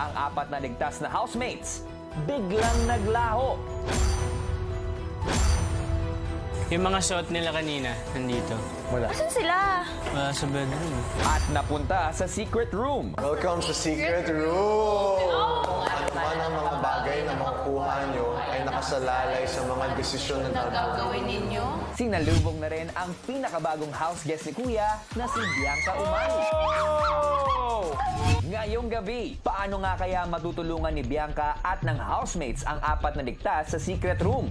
ang apat na ligtas na housemates biglang naglaho. Yung mga suot nila kanina, nandito. Asan sila? Wala sa bedroom. At napunta sa secret room. Welcome sa Secret Room! Ano man ang mga bagay na makukuha nyo ay nakasalalay sa mga desisyon na Gagawin ninyo? Sinalubong na rin ang pinakabagong house guest ni Kuya na si Bianca Umay. Ngayong gabi, paano nga kaya matutulungan ni Bianca at ng housemates ang apat na ligtas sa secret room?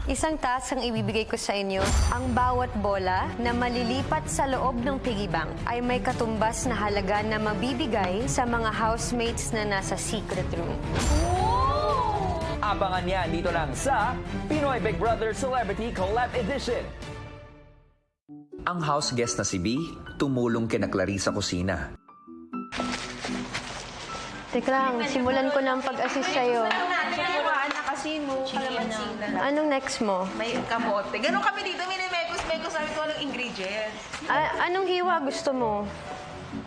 Isang task ang ibibigay ko sa inyo. Ang bawat bola na malilipat sa loob ng piggy bank ay may katumbas na halaga na mabibigay sa mga housemates na nasa secret room. Abangan yan dito lang sa Pinoy Big Brother Celebrity Collab Edition. Ang house guest na si B, tumulong kina Clarice sa kusina. Teka lang, simulan ko na ang pag-assist sa'yo. Anong next mo? May kamote. Ganon kami dito, minimekos-mekos sabi ko anong ingredients. Anong hiwa gusto mo?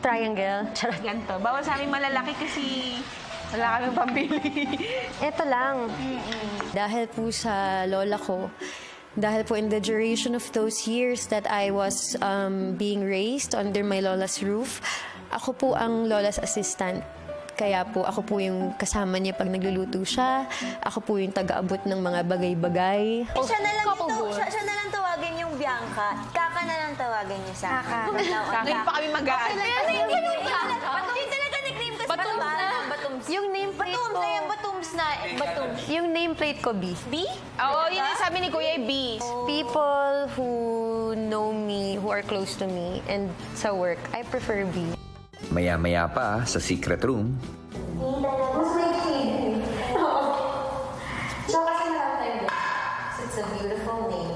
Triangle? Charot. Ganito. Bawal sa aming malalaki kasi wala kaming pambili. Ito lang. Dahil po sa lola ko, dahil po in the duration of those years that I was being raised under my lola's roof, ako po ang lola's assistant. Kaya po ako po yung kasama niya pag nagluluto siya. Ako po yung taga-abot ng mga bagay-bagay. Siya na lang tawagin yung Bianca. Kaka na lang tawagin niya sa akin. Ngayon pa kami mag-aal. Yung talaga nickname ko sa Batums. Yung nameplate ko... Batums na. Batums. Yung nameplate ko, B. B? Oo, yun yung sabi ni Kuya, B. People who know me, who are close to me, and sa work, I prefer B. Maya-maya pa sa secret room, It's a beautiful name.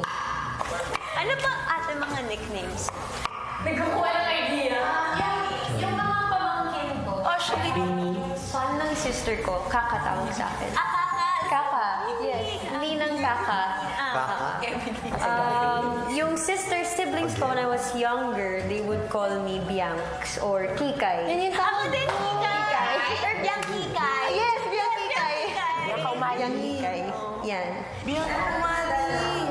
Ano ba ate mga nicknames? Nagkakuha ng idea. Yung mga pamangkin ko. Oh, actually, son ng sister ko, kakatawag sa akin. Kaka. Yes. Ninang Kaka. Yung sister siblings ko when I was younger, they would call me Bianx or Kikay. Ako din, Kikay. Or Bianquikay. Yes, Bianquikay. Bianquikay. Yan. Bianquikay.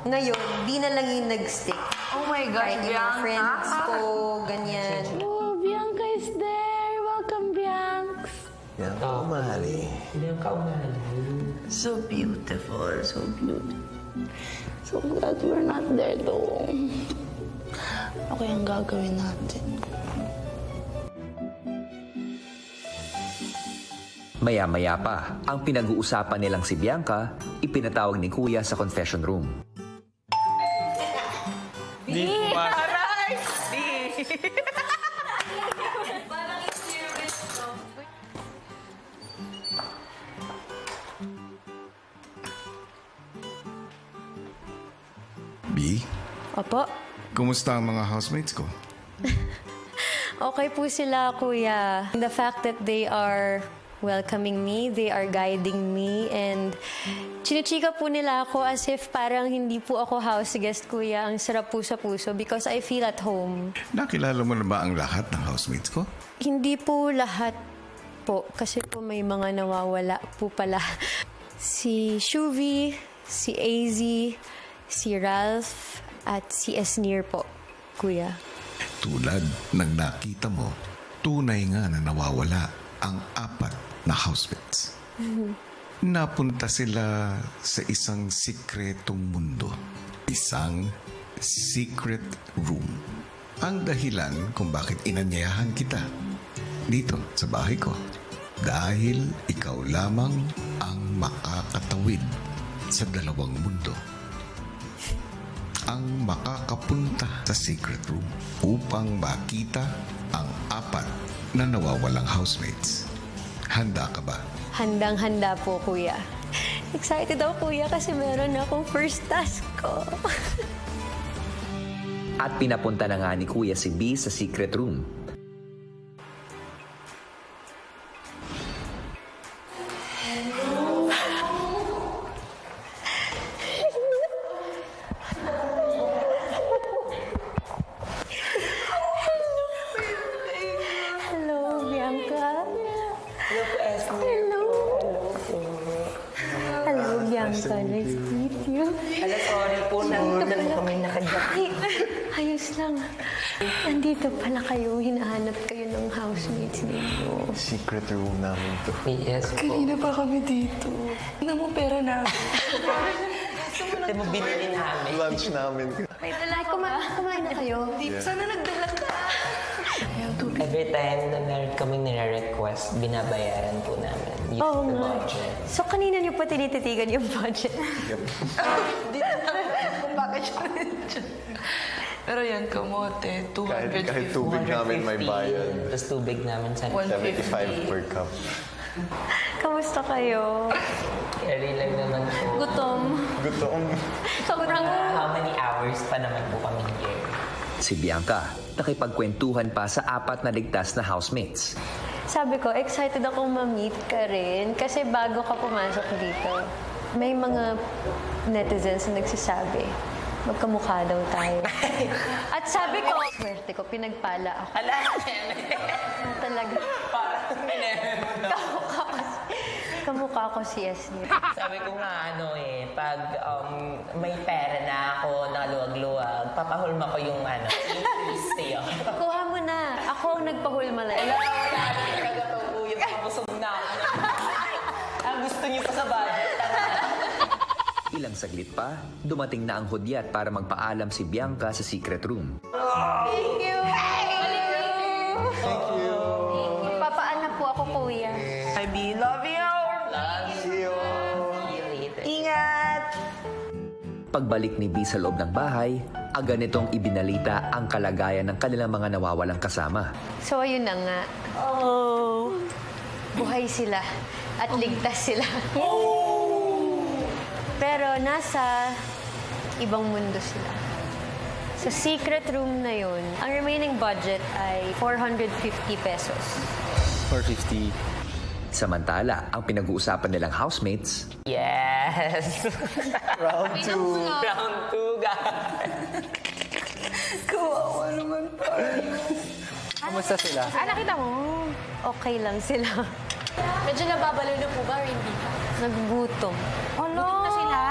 Ngayon, di na lang yung nag-stick. Oh my gosh, Kahit yung mga friends ko, ganyan. Oh, Bianca is there. Welcome, Bianx. Yan ang mahali. So beautiful, so beautiful. So glad we're not there though. Ano kayang gagawin natin? maya-maya pa, ang pinag-uusapan nilang si Bianca, ipinatawag ni Kuya sa confession room. Di ba? Aray! Di! B, Opo. kumusta ang mga housemates ko? Okay po sila, Kuya. The fact that they are welcoming me, they are guiding me, and chinichika po nila ako as if parang hindi po ako house guest, Kuya. Ang sarap po sa puso because I feel at home. Nakilala mo na ba ang lahat ng housemates ko? Hindi po lahat po, kasi po may mga nawawala po pala. Si Shuvi, si AZ, si Ralph, at si Esnir po, Kuya. Tulad ng nakita mo, tunay nga na nawawala ang apat na housemates. Napunta sila sa isang sikretong mundo. Isang secret room. Ang dahilan kung bakit inanyayahan kita dito sa bahay ko. Dahil ikaw lamang ang makakatawid sa dalawang mundo. Ang makakapunta sa secret room upang makita ang apat na nawawalang housemates. Handa ka ba? Handang-handa po, Kuya. Excited ako, Kuya, kasi meron akong first task ko. At pinapunta na nga ni Kuya si B sa secret room. Hello, Bianca. Hello, Bianca. Nice to meet you. Ala, sorry po. Nandito po kami nakadyak. Ay, ayos lang. Nandito pala kayo. Hinahanap kayo ng housemates ninyo. Secret room namin to. Yes po. Kanina pa kami dito. Ano mo pera namin? Ito mo binili namin. Lunch namin. Ay, kumain na kayo. Sana nagdala ka. Every time na meron kaming nire-request, binabayaran po namin. Use Oo the nga. budget. So, kanina niyo pa tinititigan yung budget. Hindi na namin kung bakit siya nandiyan. Pero yan, kamote. 250. Kahit tubig namin may bayad. Tapos tubig namin sa 75 per cup. Kamusta kayo? carry lang naman po. Gutom. Gutom. Sobrang... How many hours pa naman po kami here? Si Bianca, nakipagkwentuhan pa sa 4 na ligtas na housemates. Sabi ko, excited akong ma-meet ka rin kasi bago ka pumasok dito, may mga netizens na nagsasabi, magkamukha daw tayo. At sabi ko, swerte ko, pinagpala ako. Ala! Talaga. Kamukha ko si Esme. Sabi ko nga pag may pera na ako, nakaluwag-luwag, papahulma ko yung increase sa'yo. Kuha mo na. Ako ang nagpahulma lang. Wala, talaga to, kuya. Mabusog na ako. Ang gusto niyo pa sa budget. Ilang saglit pa, dumating na ang hudyat para magpaalam si Bianca sa secret room. Thank you! Thank you. Papaanak po ako, kuya. I love you. See you. Ingat. Pagbalik ni B sa loob ng bahay, agad nitong ibinalita ang kalagayan ng kanilang mga nawawalang kasama. So, ayun na nga. Oh! Buhay sila at ligtas sila. Pero nasa ibang mundo sila. Sa secret room na yun, ang remaining budget ay 450 pesos. 450. Samantala, ang pinag-uusapan nilang housemates, Yes! Round 2. Round 2, guys. Kawawa naman tayo. Kamusta sila? Nakita mo? Okay lang sila. Medyo nababalo na po ba or hindi pa? Nagugutom. Gutom na sila?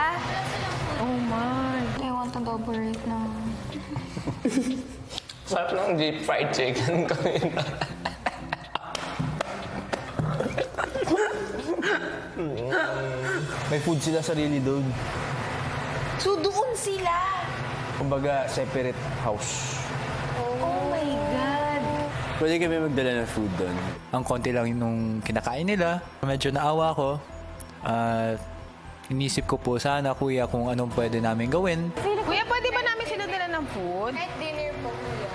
Oh my. I want a double rate na. Sarap ng deep fried chicken ko yun. May food sila sarili doon. So, doon sila. Kumbaga, separate house. Oh my God. Pwede kami magdala ng food doon. Ang konti lang nung kinakain nila. Medyo naawa ko. At inisip ko po sana, kuya, kung anong pwede namin gawin. Kuya, pwede ba namin sila dala ng food? Kahit dinner po, kuya.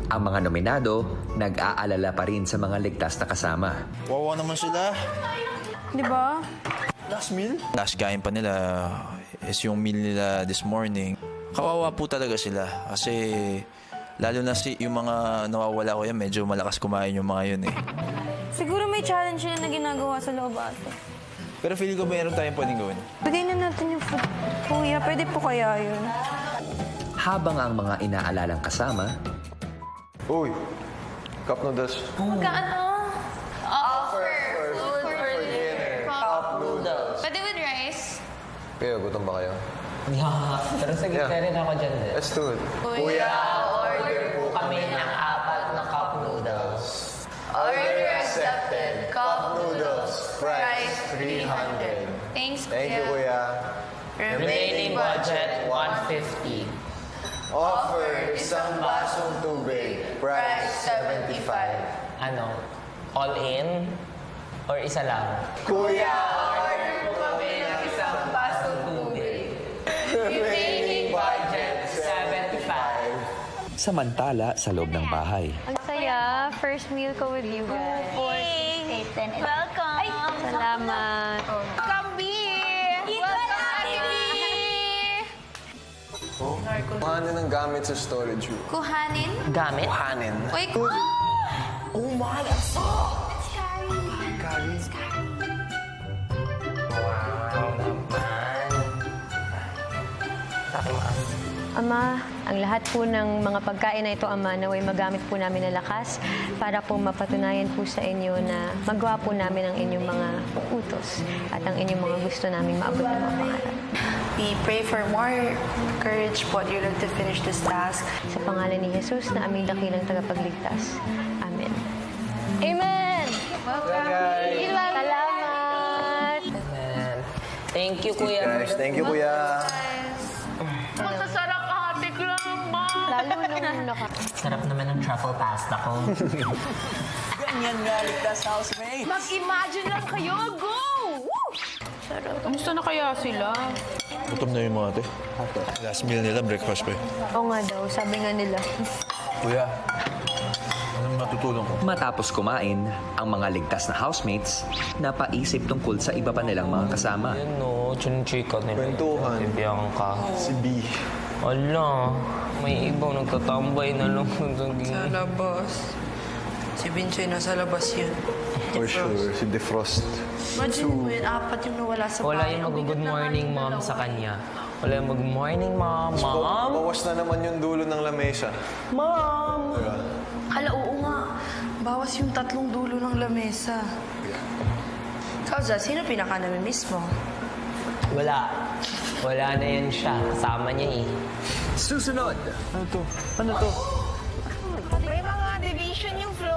ang mga nominado nag-aalala pa rin sa mga ligtas na kasama. Wawa naman sila. Di ba? Last meal? Last kain pa nila is yung meal nila this morning. Kawawa po talaga sila kasi lalo na yung mga nawawala ko yan, medyo malakas kumain yung mga yun eh. Siguro may challenge sila na ginagawa sa loob ata. Pero feeling ko meron tayong pwedeng gawin. Bigay na natin yung food. Kuya, pwede po kaya yun? Habang ang mga inaalalang kasama, Uy, cup noodles. Magkaano? Offer food for dinner. Cup noodles. Pwede with rice? Kaya, gutom ba kayo? Yeah, pero sa gitna rin ako dyan din. Let's do it. Kuya, order po kami ng 4 na cup noodles. Order accepted. Cup noodles. Price 300. Thanks, Thank you, Kuya. Remaining budget, 150. Offer isang basong tubig. Price 75. Ano? All in? Or isa lang? Kuya, Order po kami ng isang basong tubig. Remaining budget, 75. samantala sa loob ng bahay. Ang saya. First meal ko with you guys. Welcome. Salamat. Kambi! kuhanin ang gamit sa storage room. Kuhanin? Gamit? Kuhanin? Uy, Oh my, ang sarap! Kari. Wow naman. Ama, Ang lahat po ng mga pagkain na ito, Ama, naway magamit po namin na lakas para po mapatunayan po sa inyo na magawa po namin ang inyong mga utos at ang inyong mga gusto namin maabot ng mga pangarap. We pray for more courage po at your Lord to finish this task. Sa pangalan ni Jesus na aming dakilang tagapagligtas. Amen. Amen! Salamat! Thank you, Kuya. Guys, thank you, Kuya. Masasarap ate Grandma. Lalo nung Sarap naman ng truffle pasta ko. Ganyan nga, ligtas housemate. Mag-imagine lang kayo. Go! Kamusta na kaya sila? Gutom na yung mga ate. Last meal nila, breakfast pa eh. Oo nga daw, sabi nga nila. Kuya, anong matutulong ko? Matapos kumain, ang mga ligtas na housemates napaisip tungkol sa iba pa nilang mga kasama. Yan no, chinichika nila. Kwentuhan. Bibiyang ka. Si B. Ala, may ibang nagtatambay na lang. Sa labas. Si Binchoy nasa labas yun. For sure, si Defrost. Imagine mo yun, 4 yung nawala sa Wala bahay. yung Ang bigat mag-good na morning nga mom yung sa dalawa. kanya. Wala yung mag-good morning mom. Mom? Bawas na naman yung dulo ng lamesa. Mom! Diba? Hala, oo nga. Bawas yung 3 dulo ng lamesa. Ikaw, Zaz, sino pinaka-namimiss mo? Wala. Wala na yan siya. Kasama niya eh. Susunod! May mga division yung floor.